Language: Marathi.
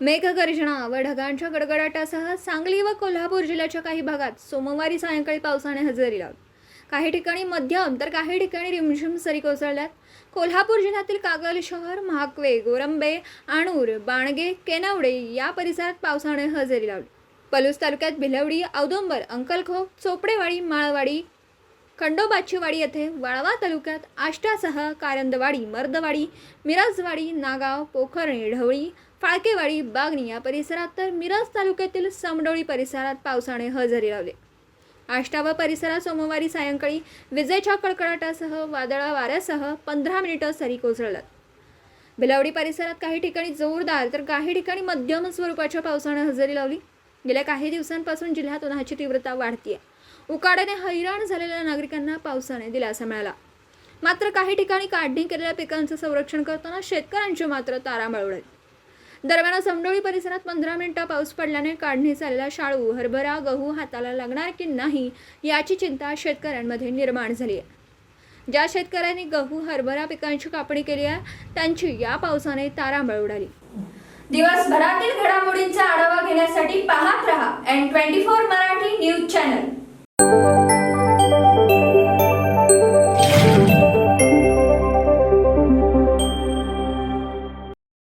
मेघगर्जना व ढगांच्या गडगडाटासह सांगली व कोल्हापूर जिल्ह्याच्या काही भागात सोमवारी सायंकाळी पावसाने हजेरी लावली. काही ठिकाणी मध्यम तर काही ठिकाणी रिमझिम सरी कोसळल्यात. कोल्हापूर जिल्ह्यातील कागल शहर, महाक्वे, गोरंबे, आणूर, बाणगे, केनवडे या परिसरात पावसाने हजेरी लावली. पलूस तालुक्यात भिलवडी, औदुंबर, अंकलखोप, चोपडेवाडी, माळवाडी, खंडोबाचीवाडी येथे, वाळवा तालुक्यात आष्टासह कारंदवाडी, मर्दवाडी, मिरजवाडी, नागाव, पोखर्णी, ढवळी, फाळकेवाडी, बागणी या परिसरात तर मिरज तालुक्यातील समडोळी परिसरात पावसाने हजेरी लावली. आष्टा व परिसरात सोमवारी सायंकाळी विजेच्या कडकडाटासह वादळा वाऱ्यासह 15 मिनिटे सरी कोसळल्यात. भिलवडी परिसरात काही ठिकाणी जोरदार तर काही ठिकाणी मध्यम स्वरूपाच्या पावसाने हजेरी लावली. गेल्या काही दिवसांपासून जिल्ह्यात उन्हाची तीव्रता वाढतीये. उकाड्याने हैराण झालेल्या नागरिकांना पावसाने दिलासा मिळाला. मात्र काही ठिकाणी काढणी केलेल्या पिकांचं संरक्षण करताना शेतकऱ्यांची मात्र तारांबळ उडाली. दरम्यान समडोळी परिसरात 15 मिनिटं पाऊस पडल्याने काढणी झालेला शाळू, हरभरा, गहू हाताला लागणार की नाही याची चिंता शेतकऱ्यांमध्ये निर्माण झाली आहे. ज्या शेतकऱ्यांनी गहू, हरभरा पिकांची कापणी केली आहे त्यांची या पावसाने तारांबळ उडाली. दिवसभरातील घडामोडींचा आढावा घेण्यासाठी पाहत रहा N24 मराठी न्यूज चॅनल.